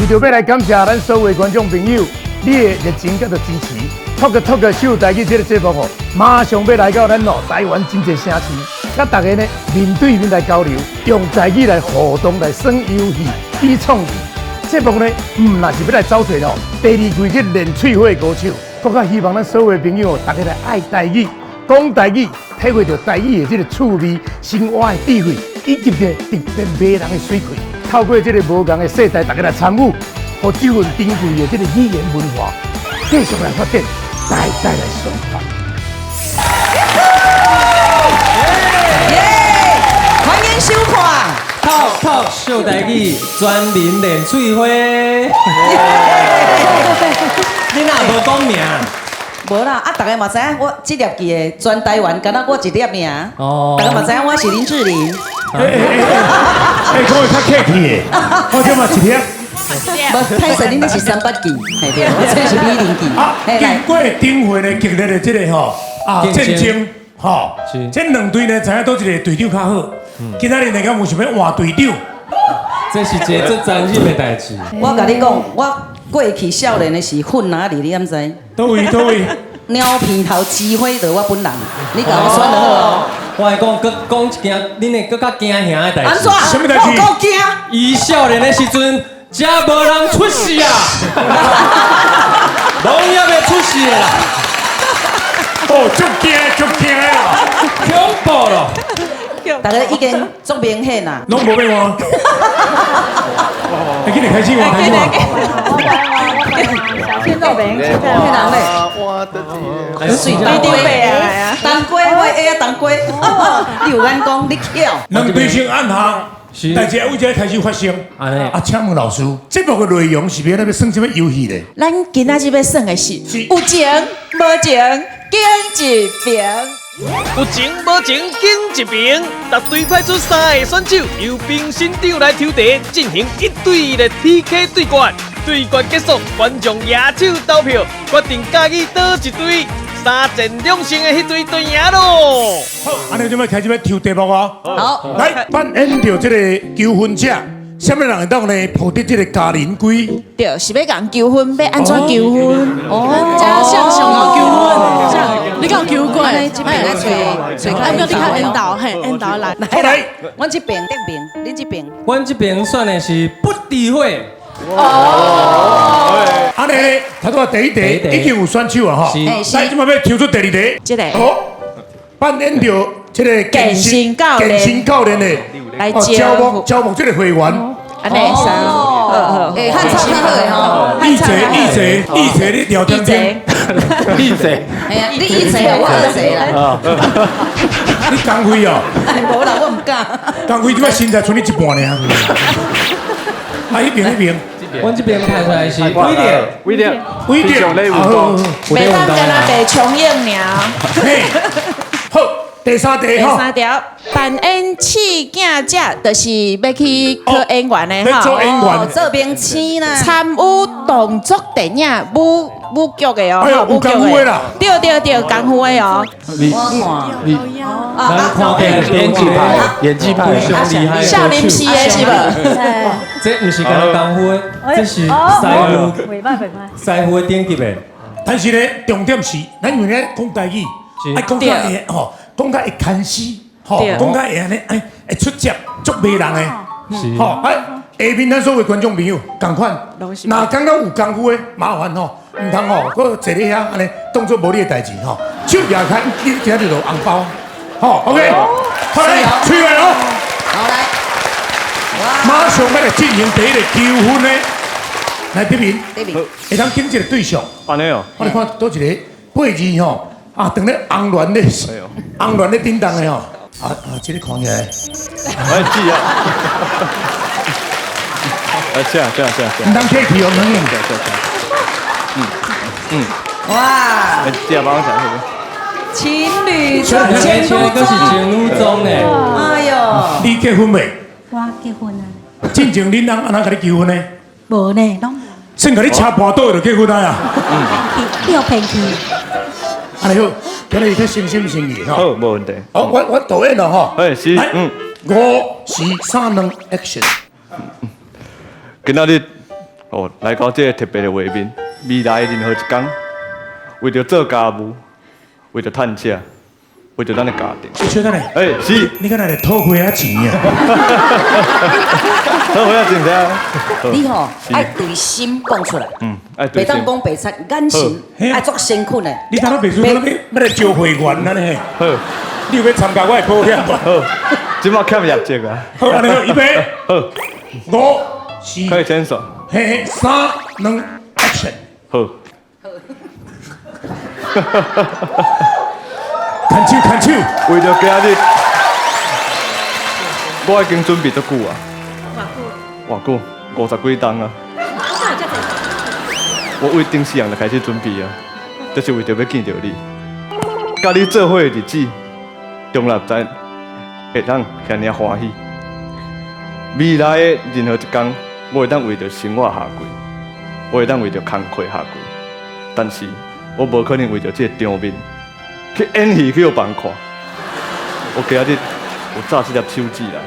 着要来感谢咱所有的观众朋友，你的热情甲着支持。Talk 秀台语这个节目吼，马上要来到咱台湾真济城市，甲大家呢面对面来交流，用台语来互动来耍游戏、比创意。节目呢，若是要来找找第二季这练喙花的歌手，更加希望咱所有的朋友，大家来爱台语、讲台语，体会到台语的这个趣味、生活的智慧，以及呢特别迷人的水气。透过这个无同的世代，大家来参与，和这份珍贵的这个语言文化，继续来发展。代代来宣传。欢迎收看Talk 秀台语专门练喙花。你哪无讲名？无啦，大家嘛知影，我这粒记的全台湾，敢若我一粒名。大家嘛知影，我是林志玲。讲会较客气的，我这嘛一粒。无，太神，恁是300记，系对，我这是美玲记。经过顶回呢激烈的这个战争，这两队呢，知影倒一个队长较好。今仔日呢，敢有想要换队长？这是一个最残忍的代志。我甲你讲，我过去少年的是混哪里，你敢知？倒位？鸟片头指挥着我本人，你甲我选就好哦。我会讲一件，恁会更较惊吓的代志。安怎？什么代志？我惊。伊少年的时阵。真无人出世啊！农业要出世的啦！哦，足惊啊！恐怖咯！大家已经足明显啦。拢无要换。你今日开始换。小鲜肉饼，我的天！水当归啊，当归我会当归。你有眼光，你巧。两队先按下。代志为这开始发生。请问老师，节目的内容是要要算什么游戏呢？咱今仔日要算的是有情无情经一平。有情无情经一平，各队派出3个选手，由评审长来抽题，进行1对1的 PK 对决。对决结束，观众举手投票，决定嘉义倒一队。3战2胜的迄队就赢咯。好，安尼就要开始要抽题目啊。好，来扮演着这个纠纷者，什么人会当呢抱得这个家人归？对，是要讲纠纷，要安怎纠纷？加上上有纠纷，这样你讲纠过？这边来找啊，你看引导，嘿，引导来。来，阮这边这边，恁这边。阮这边选的是不诋毁。安尼，他说第一题已经有选手啊哈，来，即马要抽出第二题。这个扮演着这个健身教练的来招募这个会员。安尼是。汉超较好的吼。义贼，你聊天间。义贼。哎呀，你义贼，我二贼啦。你刚辉哦？无啦，我唔敢。刚辉即摆身材剩你一半尔。一边。阮这边派出来是威廉，袂当跟他白重影尔。嘿，好，第三题吼。第3条，扮演饲囝者，就是要去做演员的哈。做演员，做明星啦。参与动作电影武剧的哦。哎呦，有功夫的啦。对，功夫的哦。咱看演技派，厉害。少林寺的是无？这不是干功夫的，这是师傅的顶级的。但是呢，重点是，咱因为咧讲台语，爱讲较会吼，讲较会牵丝，吼，讲较会安尼，会出接，足迷人的，吼，下面咱所有观众朋友，共款，若刚刚有功夫的，麻烦吼，唔通吼，搁坐咧遐安尼，当作无你的代志吼，手举开，你今日就红包，好 ，OK， 好来，吹来哦，好来，马上要来进行第一个纠纷呢。来这边，会当拣一个对象。安尼哦，我哋看多一个8字吼，等咧红鸾咧，红鸾咧叮当的吼，这个看起来，哎记啊，这，唔当客气哦，哇，这帮我讲是不？情侣装前路都是前路中呢。哎呦，你结婚未？我结婚啊。进前恁人安怎甲你求婚呢？无呢，拢先甲你车盘倒就结婚啊呀！掉偏去。安尼好，今日去心心心意吼。好，无问题。好，我导演了吼。哎是，来，5、4、3、2 ，action。今仔日哦，来到这个特别的画面，未来的任何一天，为着做家务，为着趁车，为着咱的家庭。小等下，是，你敢来偷回啊钱啊？好，我要真正。你吼爱对心讲出来，爱对心袂当讲白菜，眼神爱作辛苦呢。你当我秘书要来招会员啊呢？好，你有要参加我的保险无？好，即马欠业绩啊。好，安尼好，预备，好， 5、4、可以牵手。嘿，3、2 ，Action！ 好。看手，看手。为着今日，我已经准备足久啊。偌久？50几档啊。我为顶世人就开始准备啊，就是为着要见到你。甲你做伙的日子，从来知会当遐尔欢喜。未来的任何一天，我会当为着生活下跪，我会当为着工课下跪，但是我无可能为着这个场面去演戏去互别人看。我今日有炸这粒手指来，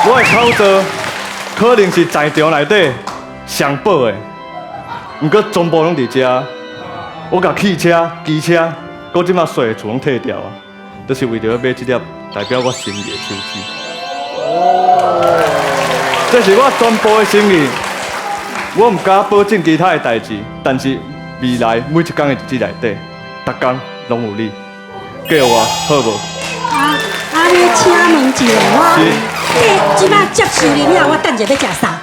我的口罩可能是在场内底上宝的，毋过全部拢伫遮。我甲汽车、机车，搁即马税的厝拢退掉啊，就是为着要买这粒代表我心意的手指。这是我全部的心意。我毋敢保证其他的代志，但是未来每一天的日子内底，逐天拢有你，叫我好无？要请问一下我，即摆接受你了，我等者要食啥？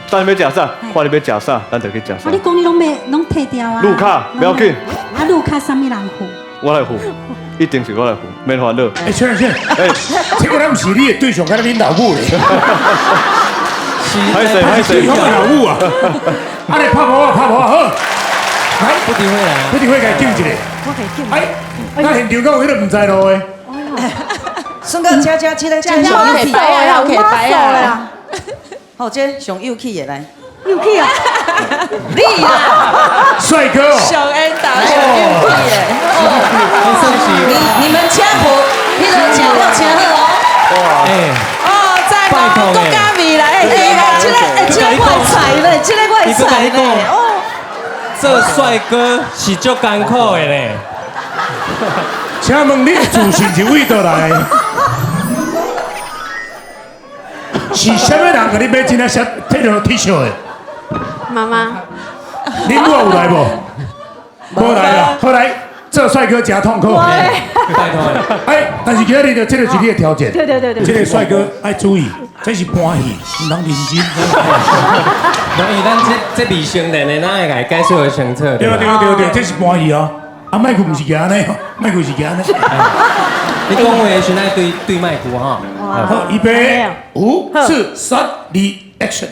等要食啥？看你要食啥，咱就去食啥。你讲你拢退掉啊？路卡不要紧。路卡啥物人付？我来付，一定是我来付，免烦恼。圈，这个咱不是你的对象，敢若恁老母咧。歹势，我老母啊！啊，你拍无啊，好。来，不敌会来啊！不敌会给救一个。我可以救。那现场讲迄个唔知路的。算到车这个真上幼气，好，这上幼气的来。幼气啊！你啦，帅哥。小恩打上右臂耶！你们请好，那个请好请好哦。哦，在吗？国家未来，这个怪彩嘞，这个怪彩嘞。哦，这帅哥是足艰苦的嘞。请问你的自信是为倒来？是啥物人甲你买这条T 恤的？妈妈，恁母有来无？无来啊！后来做帅哥真痛苦。拜托哎，但是今日就这个是你的条件。对。这个帅哥爱注意，这是搬戏，唔通认真。因为咱这未成年的，咱会来介绍相册。对，这是搬戏哦。啊，麦克唔是安尼哦，麦克是安尼。你讲话的时爱对麦克哈。好，预备，5、4、3、2 ，Action！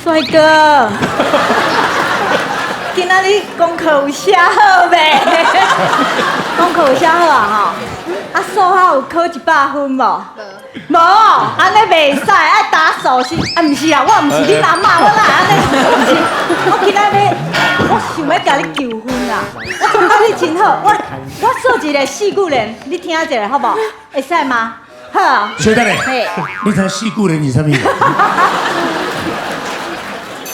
帅哥，今仔日功课有写好未？功课有写好啊吼！啊，数学有考100分无？无，安尼袂使，爱打手势。啊，毋是啊，我毋是你阿嬷，我哪安尼？我今仔日，我想要甲你求婚啦！我感觉你真好，我说一个四句联，你听一下好无？会使吗？好。小等下，你知四句联是啥物？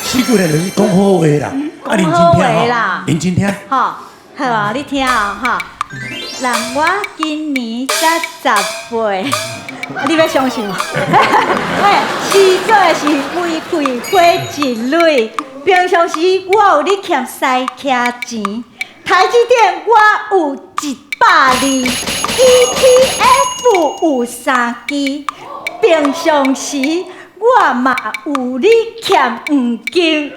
四句联就是讲好话啦，啊，认真听啦，认真听。好，好啊，你听啊，哈。人我今年才10岁，你要相信我。嘿，死做的是为贵花一蕊，平常时我有你欠塞车钱，台积电我有120， ETF 有3支，平常时我嘛有你欠5斤。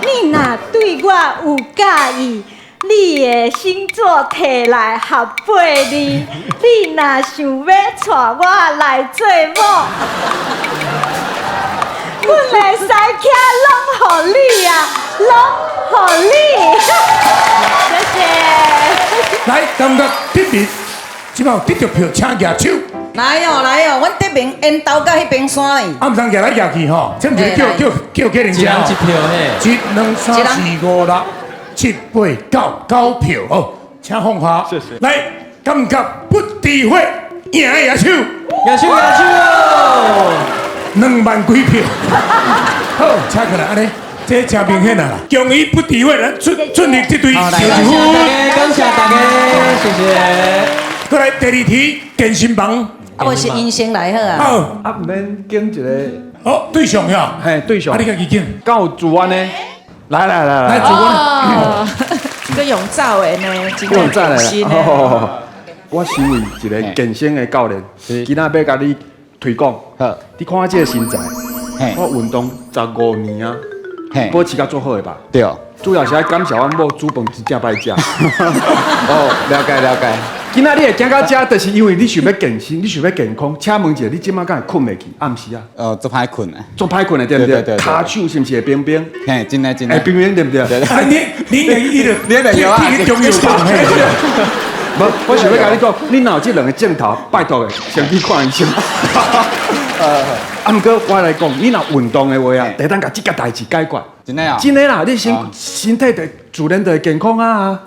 你若对我有介意，你的星座摕来合配你，你若想要带我来做某，阮的西车拢予你啊，拢予你。谢谢。来，感觉得名，即摆有得着票，请举手。来哦，阮得名缘投到迄边山哩。啊，毋通举来举去吼，这毋是叫给人家。一人一票嘿。 1、2、3、4、5、6、7、8、9，9票哦，请放下。谢谢。来，感觉不诋毁，赢的野手野手哦， 2万几票。好，请过来，安尼，这真明显啦。强于不敌位，咱顺利这队小一分。感谢大家，谢谢。过来第2题，健身房。啊，我是英星来好啊。好，啊，唔免拣一个，哦，对象呀，嘿，对象啊，你家己拣。敢有主安呢？来，来，主管。哦，个用照的呢，真我再来新的。啦。我身为一个健身的教练，今仔要甲你推广。你看我这个身材，我运动15年啊，保持甲做好的吧？对，主要是爱感谢阮某煮饭真正歹食。哦，了解。今仔你会行到遮，就是因为你想要健身，你想要健康。请问一下，你即摆敢会困袂去？暗时啊？做歹困啊，做歹困的对不对？对。骹手是毋是会冰冰？嘿，真的。会冰冰对不对？对。啊，你就有啊，中药房嘿。无，我想要甲你讲，你若有这2个镜头，拜托的，先去看医生。啊，毋过我来讲，你若运动的话啊，得当甲这件代志解决。真的啊？真的啦，你身体就自然就会健康啊。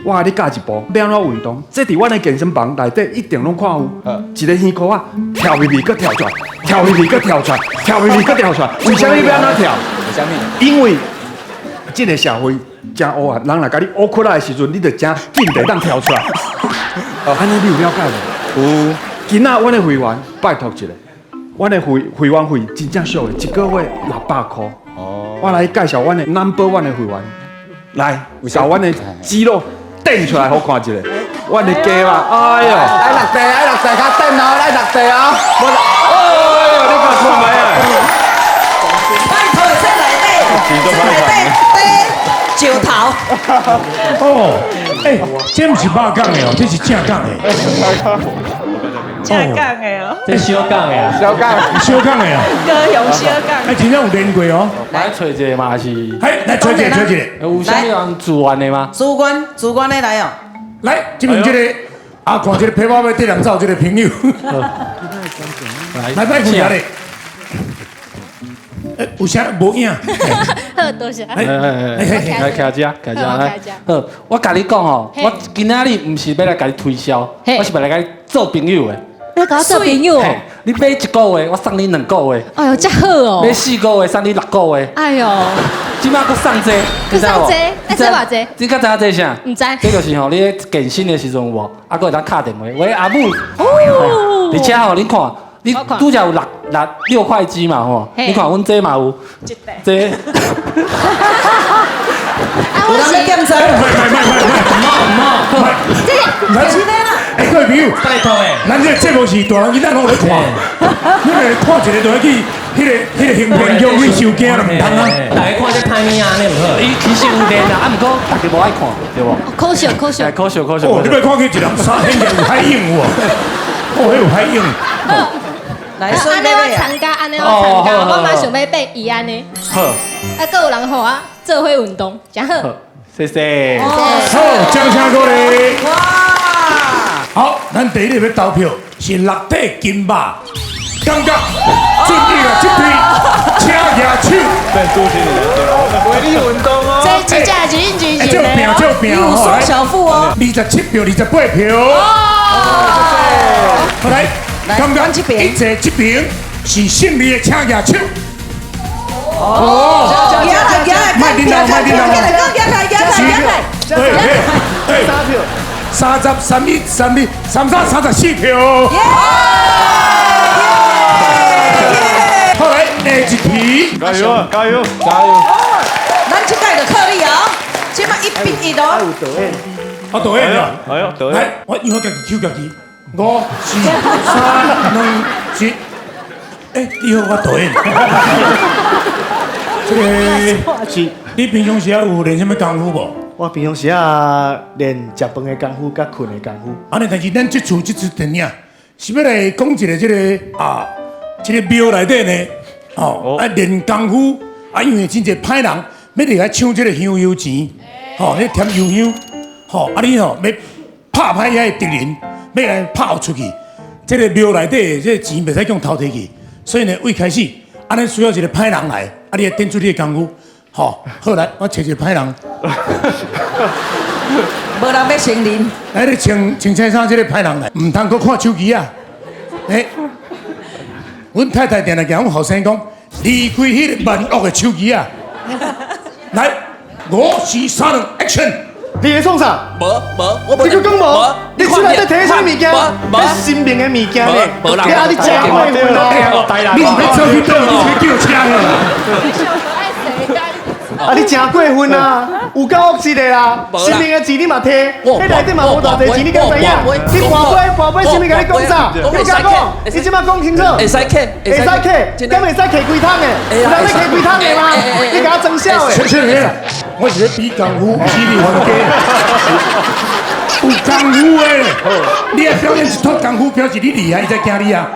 我甲你教一步，要安怎运动？这伫阮的健身房内底一定拢看有，一个耳箍啊，跳入去搁跳出来，跳入去搁跳出来，跳入去搁跳出来。为什么要安怎跳？为什么？因为这个社会真黑暗，人来甲你乌窟来的时阵，你就真紧地当跳出来。安尼你有了解无？有。今仔阮的会员拜托一下，阮的会员费真正俗的，一个月600块。哦。我来介绍阮的 No.1 的会员，来，把阮的肌肉垫出来，好看一下。阮的鸡嘛，哎呦，来落地，较等哦，来落地哦。哎呦，你看看卖啊！拜托，这内底石头。哦，这不是肉港的哦，这是正港的。正港的哦，这小港的啊，小港的哦。高雄小港。真正有练过哦。来找一个嘛是，来找一个。有啥物人自愿的吗？主管的来哦。来，这边这个看这个皮包要对人走，这个朋友。来拜负责嘞。有啥无影？好，多谢。来徛遮，来。好，我甲你讲吼，我今仔日唔是要来甲你推销，我是要来甲你做朋友的。要甲我做朋友哦？你买1个月，我送你2个月。哎呦，真好哦！买4个月，送你6个月。哎呦，即摆佫送这，佫送这，这偌济？你敢知影这啥？唔知。这就是吼，你咧健身的时阵有无？啊，佫会当敲电话，喂阿母。哦。而且吼，你看。你拄则有6块肌嘛吼？你看阮这嘛有，这。有人在检查。咱今天啦，各位朋友，拜托诶，咱这节目是大人囡仔拢咧看，你来看一个就要去迄个形片叫去收惊了，唔通啊！大家看这歹物啊，你唔好。伊其实有练啊，毋过大家无爱看，对无？可惜。哦，你别看去一人3天就有海用喎，哦，有海用。来，安尼我参加，我嘛想要变伊安尼。好。啊，各有人互我做伙运动，真好。谢谢。好，掌声鼓励。哇！好，咱第一个要投票是6体金马，感觉准备了这队车牙手。对，主持人，为你运动哦。这真正是认真的。这拼有双小富哦。27票，28票。好来。感觉一坐这边是胜利的车牙手。哦，卖电脑，33票。后来下一题，加油！咱这届就靠你哦，这摆1比1哦。我导演了，来，我以后家己抽家己。5、4、3、2、1，以后我导演。这个是，你平常时有练什么功夫无？我平常时练食饭的功夫，甲困的功夫。安尼，但是咱这出电影是要来讲一个这个庙内底呢，练功夫因为真侪歹人要来抢这个香油钱，咧添油香，你要拍歹遐的敌人。要来跑出去，这个庙内底这钱袂使用偷摕去，所以呢，为开始，安尼需要一个歹人来，你来点出你的功夫，好来，我找一个歹人，无人要承认，来你穿衬衫这个歹人来，唔通搁看手机啊，阮太太定定甲阮后生讲，离开迄个万恶的手机啊！来，5、4、3、2 ，Action！ 你在创啥？无，你讲无？你出来在摕啥物件？你新明的物件呢？啊，你真过分啦！你是要做去倒？你是叫车的？啊，你真过分啊！有够恶质的啦！新明的钱你嘛摕，迄内底嘛无偌济钱，你敢知影？你跋杯，新明甲你讲啥？你甲讲，你即马讲清楚。会使客，会使客，敢会使客几桶的？有人咧客几桶的吗？你甲我装笑的。我是咧比功夫，不是你还有功夫的，你要表演一套功夫，表示你厉害，伊才惊你啊！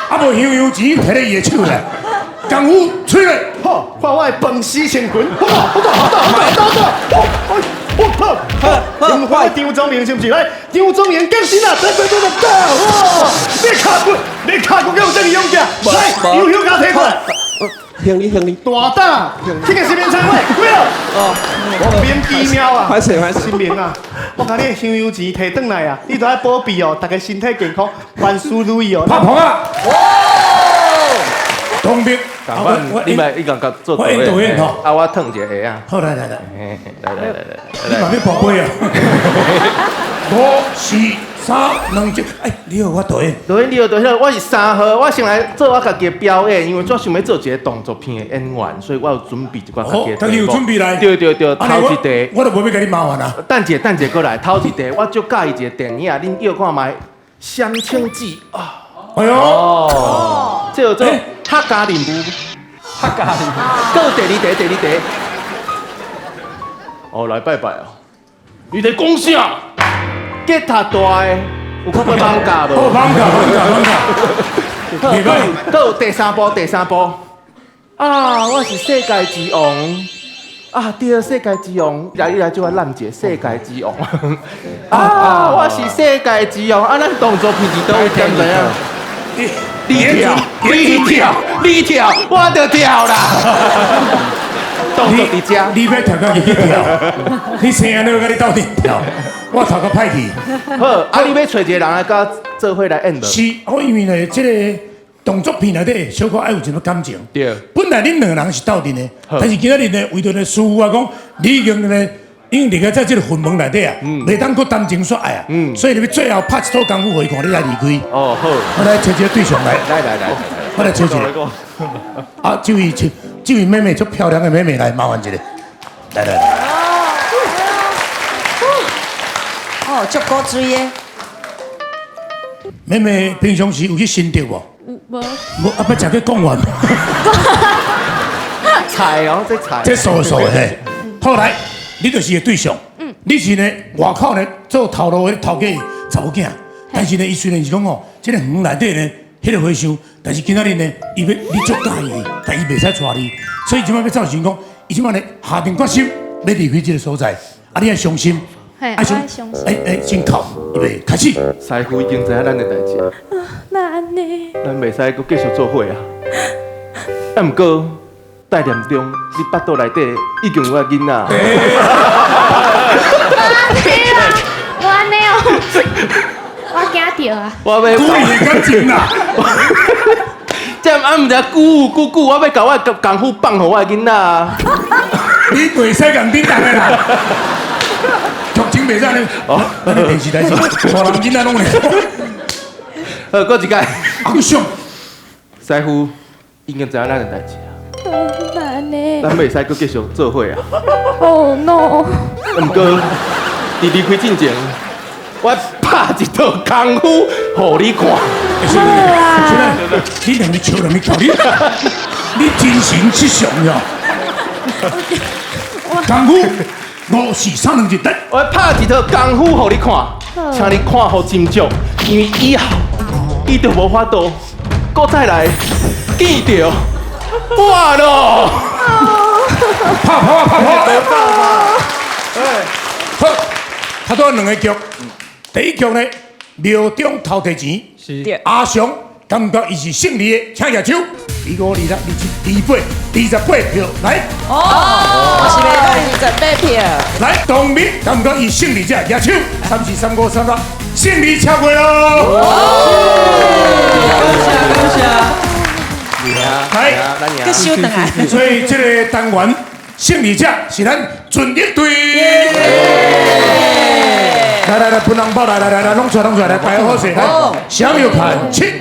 啊无香油钱摕咧伊的手来，功夫出来，好，看我的本事乾坤，好，用我的张忠明是不是？来，张忠明更新啊！对，哇！你卡骨有这么勇敢？来，油甲摕过来。兄弟，大胆！这个新明餐会，对了。我免奇妙啊！歹势，新明啊！我甲你的香油钱摕转来啊！你都要保庇哦，大家身体健康，万事如意哦。拍捧啊！东兵，你咪一个做导演，啊，我烫一下啊。好来，你嘛要宝贝啊！5、4、3、2、1，哎，你好，我导演。导演，我是3号，我先来做我家己的表演，因为我想要做一个动作片的演员，所以我有准备一寡家己的。哦，你有准备来？对，头一题。我都无要甲你麻烦啊。等者过来，头一题我就介意一个电影，恁叫看卖《相亲记》啊。哎呦，这叫做客家人物。搁有第二题。哦，来拜拜哦。你在讲啥？吉他大的，有看要绑架无？哦，绑架。搁有第三部。啊，我是世界之王。啊，对，世界之王，来就我揽一个世界之王。啊，我是世界之王。啊，咱动作片是倒有点怎样？你跳，我就跳啦。动作伫遮，你要跳到去跳，你生安尼要甲你斗阵跳，我头壳歹去。好，啊，你要找一个人来甲做伙来演无？是，因为呢，这个动作片内底小可爱有一种感情。对。本来恁两个人是斗阵的，但是今仔日呢，为着呢师傅啊讲，你已经呢，因为在这个魂门内底啊，袂当搁谈情说爱啊，所以你要最后拍一套功夫互伊看，你来离开。哦，好。我来找一个对象来。来，我来找一个。啊，这位妹妹，足漂亮的妹妹来，麻烦一下。来。哦，足够水的。妹妹平常时有去新竹无？无。无，啊，要食去讲完。菜哦，这菜。这素的嘿。后来，你就是个对象。你是呢，外口呢做头路的头家查某囝，但是呢，伊虽然是讲哦，这个园内底呢。迄个回想，但是今仔日呢，伊要你足介意，但伊袂使带你，所以即摆要造成讲，伊即摆呢下定决心要离开这个所在，啊，你要伤心，爱伤心，先靠，预备开始。师傅已经知影咱的代志，那安尼，咱袂使阁继续做伙啊。啊，毋过待念中，你腹肚内底已经有个囡仔。我安尼哦。我惊到啊！我要故意的感情啦！这啊毋知久，我要甲我功夫放互我的囡仔。你袂使共恁大个啦！剧情袂使呢。哦，咱电视台是大人囡仔拢会。好，搁一届。阿兄，师傅已经知影咱的代志啊。难呢？咱袂使阁继续做伙啊。Oh no！毋过伫离开之前。我拍一套功夫，互你看。现在你两个笑两个搞你真心实相呀！功夫5、4、3、2、1，来！我拍一套功夫，互你看，请你看好斟酌，因为以后伊就无法度，搁再来见着我咯。拍！好，他都两个剧。第一局呢，庙中头提钱，是阿雄感觉伊是胜利的，请举手。25、26、27、28票来。我是要28票。来，东明感觉伊胜利者举手。34、35、36、40胜利超过咯！来，个小等啊！所以这个单元胜利者是咱准力队。来，分红包来，弄出来，来，摆好势，来，向右看齐，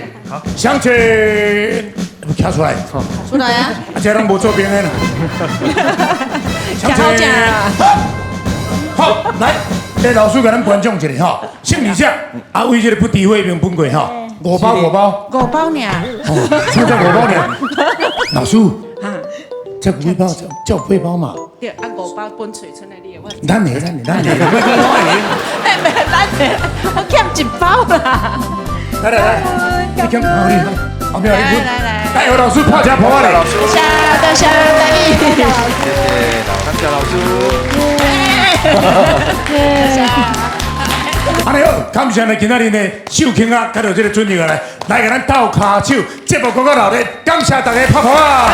向前，跳出来，出来啊！这人无做兵的啦。向前，好，来，来老师给咱颁奖一下哈，胜利者啊，为这个不敌会兵分过哈，5包，五包尔，现在5包尔。老师，这5包叫8包嘛？对，啊5包分嘴出来你我。咱的，我欠1包啦。来，你欠后面来，有老师破家破啊！老师，多谢大力，谢谢，感谢老师。安尼好，感谢咱今仔日呢秀卿啊，甲到这个准备来，来给咱斗骹手，节目广告老咧，感谢大家拍拍啊！